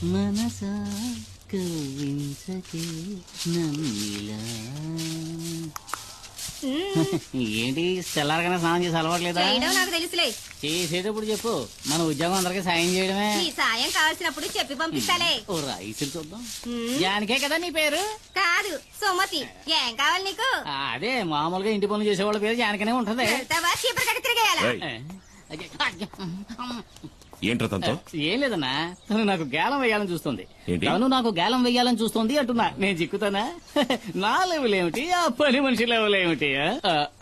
మనసా కవ్వించకే నన్నిలా. ఏంటి తెల్లారగానే స్నానం చేసి అలవాట్లేదా? నాకు తెలుసులే. చేసేటప్పుడు చెప్పు, మన ఉద్యోగం అందరికీ సాయం చేయడమే. నీ సాయం కావాల్సినప్పుడు చెప్పి పంపిస్తాలే. ఓ రైసులు చూద్దాం. జానికే కదా నీ పేరు? కాదు, సుమతి. ఏం కావాలి నీకు? అదే మామూలుగా ఇంటి పనులు చేసేవాళ్ళ పేరు జానికనే ఉంటది. ఏంట్రా తనతో? ఏం లేదన్నా, తను నాకు గేలం వేయాలని చూస్తుంది. ఏంటి? తను నాకు గేలం వేయాలని చూస్తుంది అంటున్నా. నేను చిక్కుతానా? నా లెవెల్ ఏమిటి, ఆ పని మనిషి లెవెల్ ఏమిటి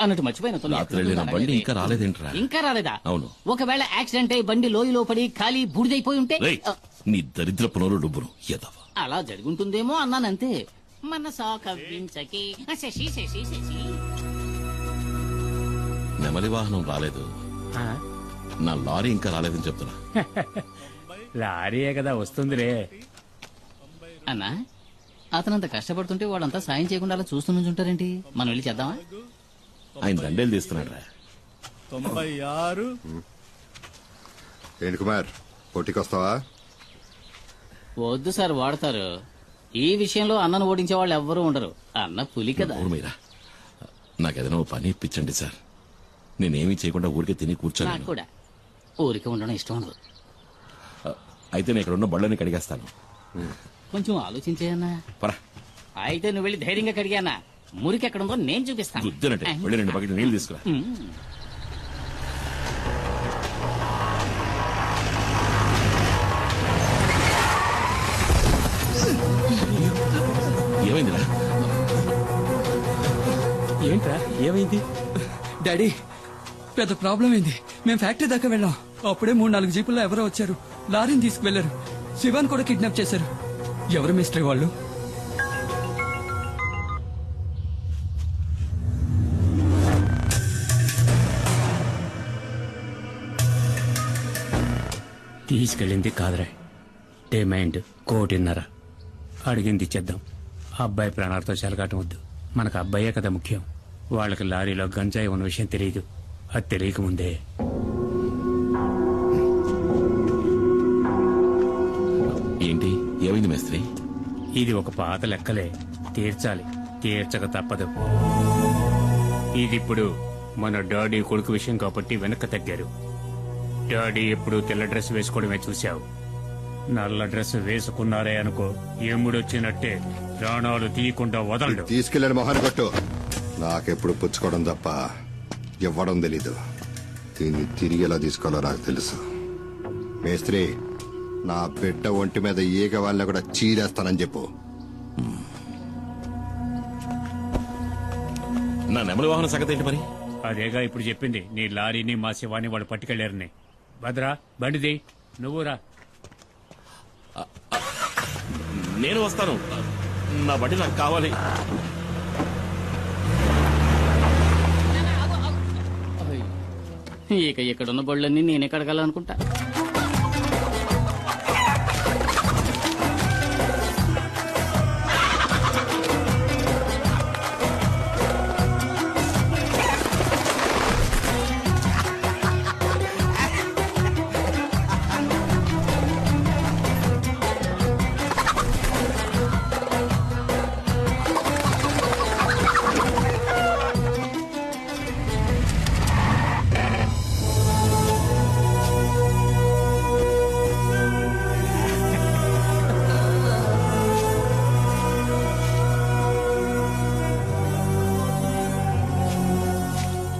అన్నట్టు మర్చిపోయిన. రాత్రి వెళ్ళిన బండి ఇంకా రాలేదేంట్రా? ఇంకా రాలేదా? అవును. ఒకవేళ యాక్సిడెంట్ అయి బండి లోయలో పడి ఖాళీ బూడిదైపోయి ఉంటే? రేయ్, నీ దరిద్ర పునరు డబ్బును ఎదవ. అలా జరుగుంటుందేమో అన్నానంతే. మనసా కవ్వించకే శశి శశి శశి. నెమలి వాహనం రాలేదు, నా లారీ ఇంకా రాలేదని చెప్తున్నా. లారీయే కదా వస్తుందిరే. అన్నా, అతనంత కష్టపడుతుంటే వాళ్ళంతా సాయం చేయకుండా అలా చూస్తూ నుంచుంటారేంటి? మనం వెళ్ళి చేద్దామా? ఆయన దండేలు తీస్తున్నాడు రా. 96. ఏంటి కుమార్, పోటీకి వస్తావా? వద్దు సార్, వాడతారు. ఈ విషయంలో అన్నను ఓడించే వాళ్ళు ఎవ్వరూ ఉండరు. అన్న పులి కదా. మీరా నాకేదైనా పని ఇప్పించండి సార్. నేనేమీ చేయకుండా ఊరికే తిని కూర్చోను. నాకు కూడా ఊరికే ఉండడం ఇష్టం ఉండదు. అయితే నేను ఇక్కడ ఉన్న బళ్ళని కడిగేస్తాను. కొంచెం ఆలోచించేయన్నా. పరా. అయితే నువ్వు వెళ్ళి ధైర్యంగా కడిగానా? మురికి ఎక్కడుందో నేను చూపిస్తాను. గుద్దినట్టే వెళ్ళి 2 బకెట్లు నీళ్ళు తీసుకురా. ఏమైందిరా? ఏంట్రా ఏమైంది? డాడీ, పెద్ద ప్రాబ్లం అయింది. మేము ఫ్యాక్టరీ దాకా వెళ్ళాం. అప్పుడే 3-4 జీపుల్లో ఎవరో వచ్చారు. లారీని తీసుకువెళ్లారు. శివాన్ కూడా కిడ్నాప్ చేశారు. ఎవరు మిస్టరీ వాళ్ళు? తీసుకెళ్ళింది కాదురా, డిమాండ్ 1.5 అడిగింది ఇచ్చేద్దాం. అబ్బాయి ప్రాణాలతో చెలగాటం వద్దు. మనకు అబ్బాయే కదా ముఖ్యం. వాళ్ళకి లారీలో గంజాయి ఉన్న విషయం తెలియదు. అది తెలియకముందే ఏంటి ఏమైంది మేస్త్రి? ఇది ఒక పాత లెక్కలే, తీర్చాలి. తీర్చక తప్పదు. ఇదిప్పుడు మన డాడీ కొడుకు విషయం కాబట్టి వెనక్కి తగ్గారు. డాడీ ఎప్పుడు తెల్ల డ్రెస్ వేసుకోవడమే చూశావు. నల్ల డ్రెస్ వేసుకున్నారే అనుకో, ఎముడొచ్చినట్టే ప్రాణాలు తీయకుండా వదలడు. తీసుకెళ్ళని మొహాన్ని కొట్టు. నాకెప్పుడు పుచ్చుకోవడం తప్ప ఇవ్వడం తెలీదు. దీన్ని తిరిగి ఎలా తీసుకోవాలో నాకు తెలుసు. మేస్త్రి, నా బిడ్డ ఒంటి మీద ఈగ వాళ్ళని కూడా చీరేస్తానని చెప్పు. నా నెమలి వాహన సంగతి ఏంటి మరి? అదేగా ఇప్పుడు చెప్పింది. నీ లారీని మా శివాని వాళ్ళు పట్టుకెళ్లారని. భద్రా, బండిది, నువ్వు రా. నేను వస్తాను. నా బండి నాకు కావాలి. ఇక ఇక్కడున్న బళ్ళన్నీ నేనే కడగాలనుకుంటా.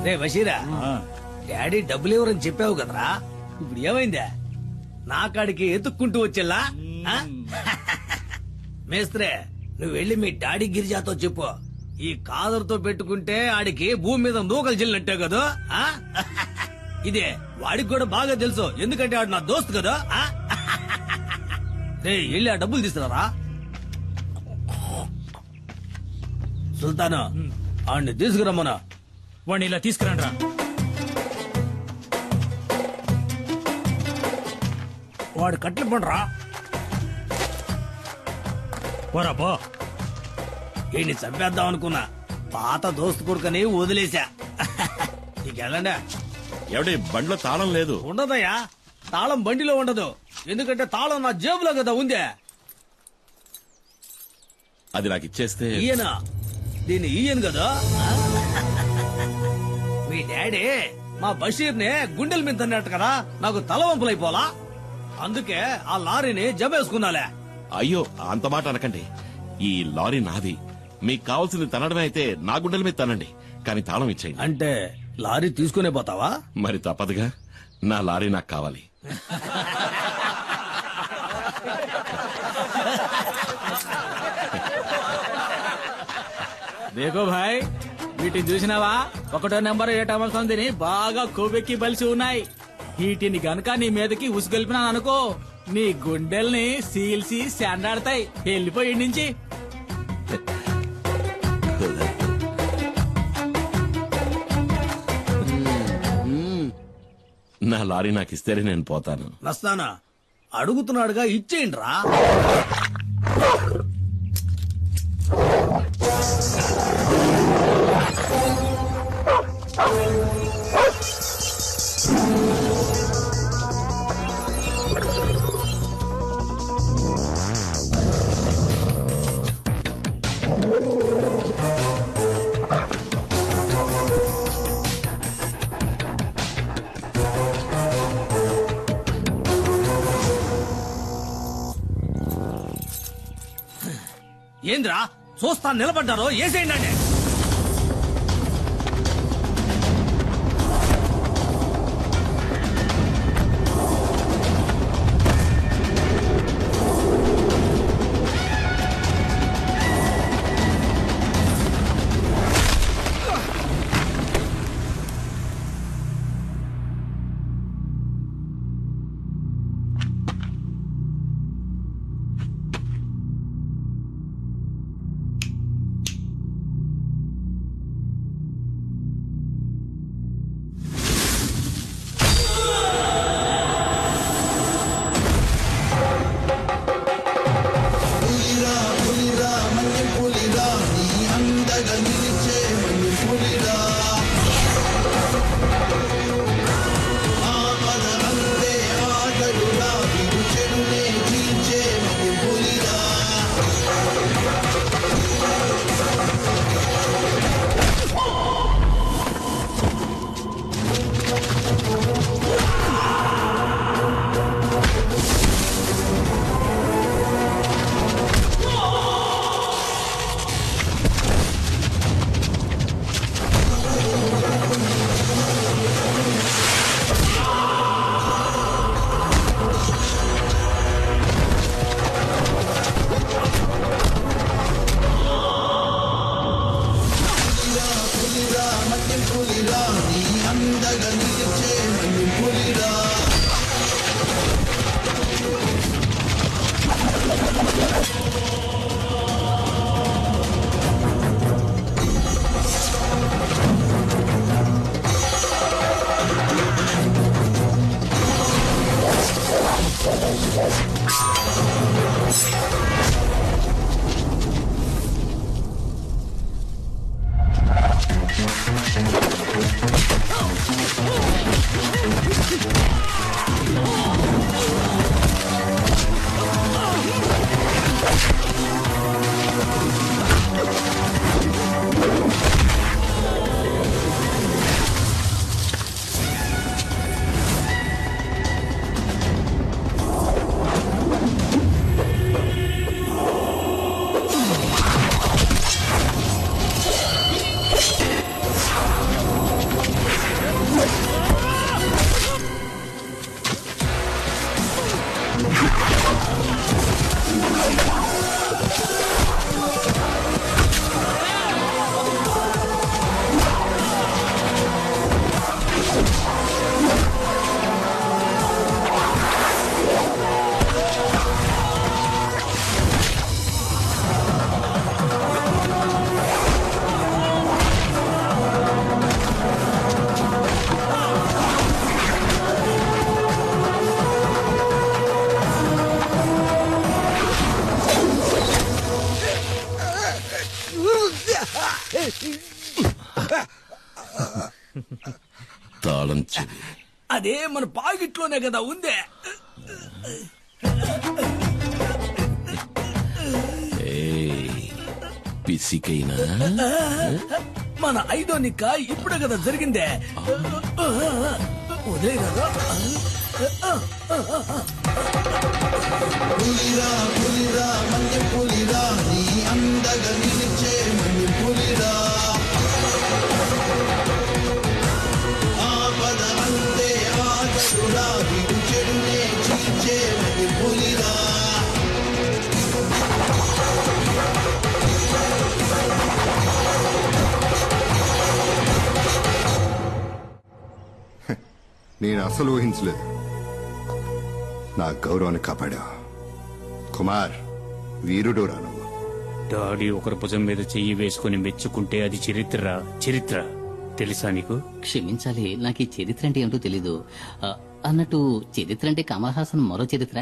రే బషీరా, డాడీ డబ్బులు ఇవ్వరని చెప్పావు కదరా, ఇప్పుడు ఏమైందా? నా కాడికి ఎత్తుక్కుంటూ వచ్చేలా? మేస్త్రే, నువ్వు వెళ్ళి మీ డాడీ గిరిజాతో చెప్పు, ఈ కాదరుతో పెట్టుకుంటే ఆడికి భూమి మీద నూకలు చెల్లినట్టే కదా. ఇదే వాడికి కూడా బాగా తెలుసు, ఎందుకంటే ఆడు నా దోస్తు కదా. రే వెళ్ళి ఆ డబ్బులు తీసుకురారా. సుల్తాను, ఆడిని తీసుకురమ్మనా. వాడిని ఇలా తీసుకురండ్రా. వాడు కట్లు పండ్రా. పోరా పో. ఈయన్ని చంపేద్దాం అనుకున్నా, పాత దోస్తు కొడుకని వదిలేశా. నీకెళ్ళండా. ఎవడి బండిలో తాళం లేదు. ఉండదయ్యా, తాళం బండిలో ఉండదు, ఎందుకంటే తాళం నా జేబులో కదా ఉందే. అది నాకు ఇచ్చేస్తే ఈయన దీన్ని ఈయన కదా. మీ డాడీ మా బషీర్ ని గుండెల మీద తన్నట్టు కదా, నాకు తలవంపులైపోలా. అందుకే ఆ లారీని జమేసుకున్నాలే. అయ్యో అంత మాట అనకండి. ఈ లారీ నాది. మీకు కావాల్సింది తనడమే అయితే నా గుండెల మీద తనండి, కానీ తాళం ఇచ్చేయండి. అంటే లారీ తీసుకునే పోతావా? మరి తప్పదుగా, నా లారీ నాకు కావాలి. దేకో భాయ్, వీటిని చూసినావా? 1వ నెంబర్ 7వ సంధిని బాగా కొవ్వెక్కి బలిసి ఉన్నాయి. వీటిని గనక నీ మీదకి ఉసుగొల్పినాను అనుకో, నీ గుండెల్ని సీల్సి శాండాడతాయి. వెళ్ళిపోయి ఇంటి నుంచి. నా లారీ నాకు ఇస్తేనే నేను పోతాను. నస్తానా అడుగుతున్నాడుగా, ఇచ్చేయండి రా. ఏంద్రా చూస్తా నిలబడ్డారో, ఏసేయండి. తాళం చెవి అదే మన పాకెట్లోనే కదా ఉందే. పిసికైనా మన ఐదో నిక్క ఇప్పుడే కదా జరిగిందే వదిలేదా నేను అసలు ఊహించలేదు. నా గౌరవాన్ని కాపాడా. కుమార్ వీరుడు రాను. డాడీ ఒకరి భుజం మీద చెయ్యి వేసుకుని మెచ్చుకుంటే అది చరిత్ర. చరిత్ర తెలుసా నీకు? క్షమించాలి, నాకు ఈ చరిత్ర అంటే ఏమిటో తెలీదు. అన్నట్టు చరిత్ర అంటే కమల్ హాసన్ మరో చరిత్ర.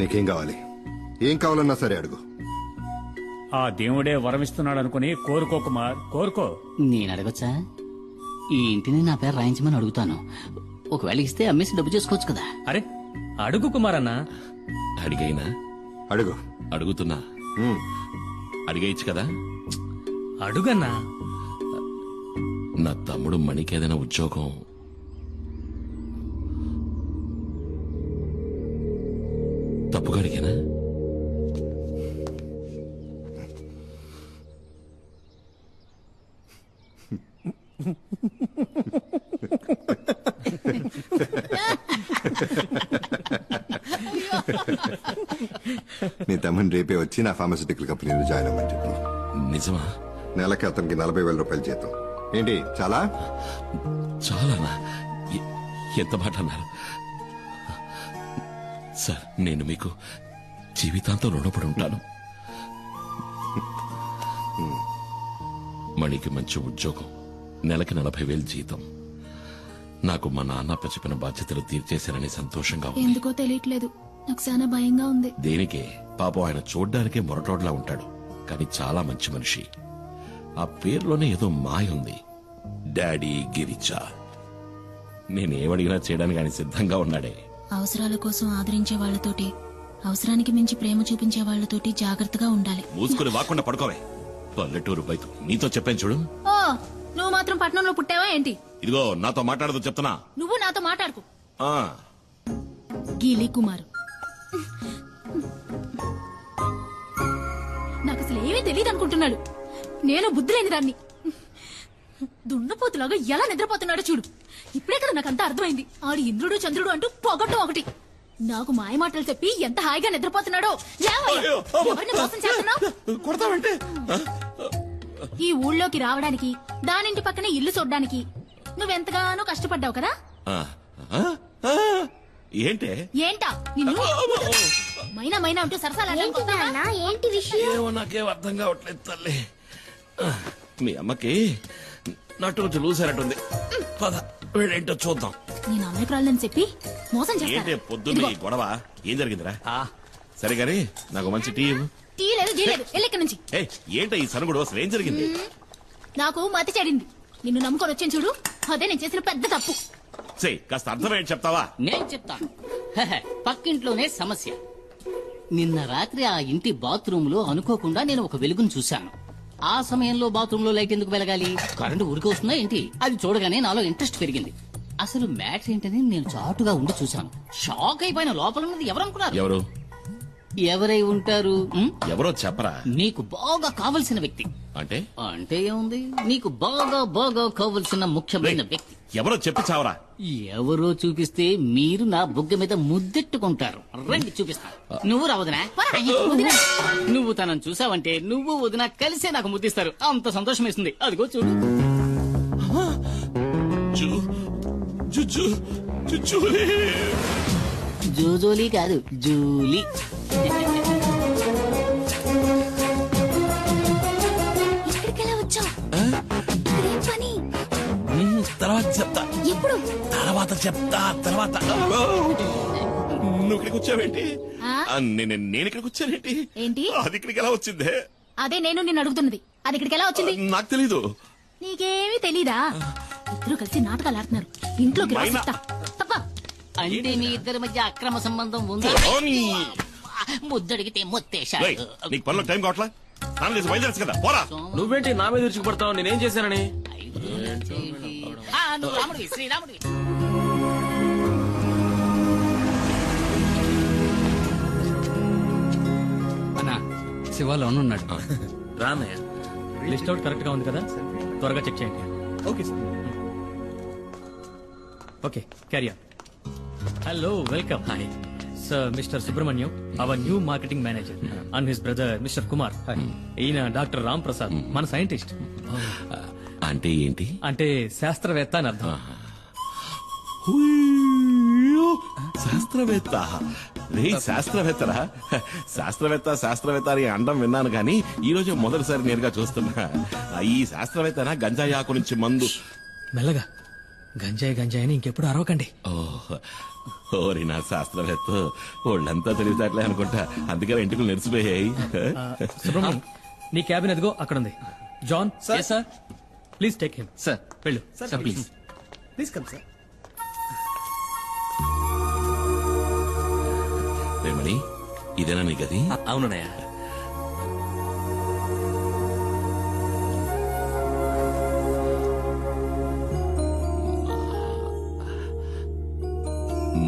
నీకేం కావాలి? ఏం కావాలన్నా సరే అడుగు. ఆ దేవుడే వరమిస్తున్నాడు అనుకుని కోరుకో కుమార్, కోరుకో. నేను అడగొచ్చా? ఈ ఇంటిని నా పేరు రాయించమని అడుగుతాను. ఒకవేళ ఇస్తే అమ్మేసి డబ్బు చేసుకోవచ్చు కదా. అరే అడుగు కుమార్ అన్న. అడిగైనా అడుగు. అడుగుతున్నా, ఉమ్. అడిగేయచ్చు కదా. అడుగన్నా. నా తమ్ముడు మణికేదైనా ఉద్యోగం తప్పుగా అడిగానా? నీ తమ్ముని రేపే వచ్చి నా ఫార్మసిటికల్ కంపెనీలో జాయిన్ అవ్వమని చెప్పు. నిజమా? నెలకి అతనికి 40,000 రూపాయలు జీతం. ఏంటి చాలా? చాలానా? ఎంత మాట అన్నారు సార్. నేను మీకు జీవితాంతం రుణపడి ఉంటాను. మణికి మంచి ఉద్యోగం, నెలకి 40,000 జీతం. నాకు మా నాన్న చెప్పిన బాధ్యతలు తీర్చేశారని సంతోషంగా ఉంది. ఎందుకో తెలియట్లేదు, నాకు చాలా భయంగా ఉంది. దేనికే? పాపం ఆయన చూడ్డానికే మొరటోడ్లా ఉంటాడు, కానీ చాలా మంచి మనిషి. ఆ పేరులోనే ఏదో మాయ ఉంది. డాడీ గిరిజా. నేనేమడిగినా చేయడానికి ఆయన సిద్ధంగా ఉన్నాడే. అవసరాల కోసం ఆదరించే వాళ్లతోటి, అవసరానికి మించి ప్రేమ చూపించే వాళ్లతోటి జాగ్రత్తగా ఉండాలి. మూసుకుని వాకుండా పడుకోవే. పల్లెటూరు బయట నీతో చెప్పాను చూడు. ఓ, నువ్వు మాత్రం పట్నంలో పుట్టావా ఏంటి? ఇదిగో నాతో మాట్లాడదు చెప్తున్నా. నువ్వు నాతో మాట్లాడుకు. ఆ, గీలి కుమారు, నాకు అసలు ఏమీ తెలియదు అనుకుంటున్నాడు. నేను బుద్ధి లేని దాన్ని. దున్నపోతులాగా ఎలా నిద్రపోతున్నాడో చూడు. ఇప్పుడే కదా నాకంతా అర్థమైంది. ఆడు ఇంద్రుడు చంద్రుడు అంటూ పొగట్టం ఒకటి. నాకు మాయ మాటలు చెప్పి ఎంత హాయిగా నిద్రపోతున్నాడో. లేవయ్యా. ఎవరిని మోసం చేస్తున్నావు? కొడతావంటే ఈ ఊళ్ళోకి రావడానికి, దానింటి పక్కనే ఇల్లు చూడ్డానికి నువ్వెంతగానో కష్టపడ్డావు కదా. ఆ, ఆ, ఆ, ఏంటే? ఏంటా నిన్ను మైనా మైనా అంటూ సరసాలా ఏంటి విషయం? ఏమో నాకేం అర్థం కావట్లేదు తల్లి. మీ అమ్మకి నట్టు కొంచెం లూసారట్టుంది. పద వీళ్ళేంటో చూద్దాం. నేను అమాయకురాలని చెప్పి మోసం ఏంటి చేస్తాను. పొద్దున్న ఈ గొడవ? ఏం జరిగిందిరా? సరే గాని నాకు మంచి టీ ఇవ్వు. టీ లేదు జీ లేదు, వెళ్ళి ఇక్కడి నుంచి. ఏయ్, ఏంటో ఈ సనుగుడు? అసలు ఏం జరిగింది? నాకు మతి చెడింది. నిన్ను నమ్ముకొని వచ్చాను చూడు, అదే నేను చేసిన పెద్ద తప్పు. సే కాస్త అర్థమేంటి చెప్తావా? నేను చెప్తాను. హెహె, పక్కింట్లోనే సమస్య. నిన్న రాత్రి ఆ ఇంటి బాత్రూమ్ లో అనుకోకుండా నేను ఒక వెలుగును చూశాను. ఆ సమయంలో బాత్రూమ్ లో లైట్ ఎందుకు వెలగాలి? కరెంటు ఊరికి వస్తుందా ఏంటి? అది చూడగానే నాలో ఇంట్రెస్ట్ పెరిగింది. అసలు మ్యాటర్ ఏంటని నేను చాటుగా ఉండి చూశాను. షాక్ అయిపోయిన. లోపల ఉన్నది ఎవరనుకున్నారు? ఎవరు? ఎవరై ఉంటారు? ఎవరో చెప్పరా. నీకు బాగా కావలసిన వ్యక్తి. అంటే అంటే ఏముంది, నీకు బాగా బాగా కావలసిన ముఖ్యమైన వ్యక్తి. ఎవరో చెప్పి చావరా. ఎవరో చూపిస్తే మీరు నా బుగ్గ మీద ముద్దెట్టుకుంటారు. రండి చూపిస్తా. నువ్వు రా వదినా. నువ్వు తనను చూసావంటే నువ్వు వదినా కలిసే నాకు ముద్దిస్తారు. అంత సంతోషం వేస్తుంది. అదిగో చూడు. జోజోలీ కాదు, జూలీ. ఇక్కడికెలా వచ్చావు? ఇక్కడేం పని? తర్వాత చెప్తా. ఎప్పుడు? తర్వాత నువ్వు ఇక్కడికి వచ్చావేంటి? ఆ? నేను ఇక్కడికి వచ్చానేంటి? ఏంటి? అది ఇక్కడికి ఎలా వచ్చిందే? అదే నేను నిన్ను అడుగుతున్నది. అది ఇక్కడికి ఎలా వచ్చింది? నాకు తెలీదు. నీకేమీ తెలీదా? ఇద్దరు కలిసి నాటకాలు ఆడుతున్నారు. ఇంట్లోకి రా మైనా. చెప్తా. తప్ప. అంటే మీ ఇద్దరి మధ్య అక్రమ సంబంధం ఉంది. ఓనీ. ముద్దడిగితే రేయ్, మొత్తేశాడు. నీకు పనిలో టైం కావట్లా? స్నానం చేసి బయలుదేరచ్చు కదా పోరా. నువ్వేంటి నా మీద విరుచుకుపడతావు? నేనేం చేశానని? నువ్వు రాముడివి, శ్రీరాముడివి. అన్నా శివ లోన్ ఉన్నాడు. రా అన్నయ్య. లిస్ట్ అవుట్ కరెక్ట్ గా ఉంది కదా, త్వరగా చెక్ చేయండి. Okay sir. Okay carrier. Hello welcome. Hi sir, mister Subrahmanyam our new marketing manager and his brother mister Kumar. ఈయన డాక్టర్ రామ్ ప్రసాద్, మన సైంటిస్ట్. అంటే ఏంటి? అంటే శాస్త్రవేత్త అని అర్థం. హుయ్యో, శాస్త్రవేత్త. రే శాస్త్రవేత్తరా? శాస్త్రవేత్త అని అండం విన్నాను కానీ ఈ రోజు మొదటిసారి నేరుగా చూస్తున్నా. ఈ శాస్త్రవేత్తనా గంజాయి ఆకు నుంచి మందు? మెల్లగా గంజాయి అని ఇంకెప్పుడు అరవకండి. ఓరి నా శాస్త్రవేత్త, వాళ్ళంతా తెలివితేటలే అనుకుంటా, అందుకని ఇంటికి నెరిసిపోయాయి. సుబ్రహ్మణ్యం, నీ క్యాబిన్ ఎదుగో అక్కడ ఉంది. John sir, please take him. Sir వెళ్ళు sir please. Please come sir. Remani, ఇదేనా నీ గది? అవునన్నయ్య.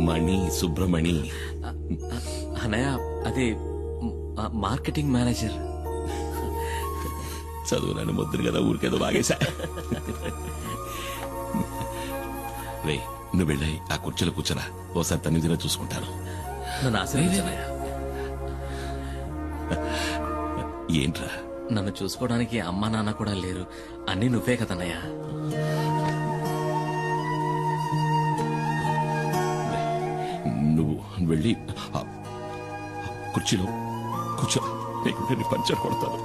మణి, సుబ్రమణి. అన్నయ్య అది మార్కెటింగ్ మేనేజర్. చదువు నన్ను ముద్దురు కదా, ఊరికేదో బాగేశా. రే నువ్వు వెళ్ళాయి ఆ కుర్చీలో కూర్చోరా, ఓసారి తన్నిదిన చూసుకుంటాను. నన్ను ఆశీర్వదించన్నయ్య. ఏంట్రా? నన్ను చూసుకోవడానికి అమ్మా నాన్న కూడా లేరు, అన్నీ నువ్వే కదన్నయ్య. నువ్వు వెళ్ళి ఆ కుర్చీలో కూర్చో, నీకు నేను పంచర్ కొడతాను.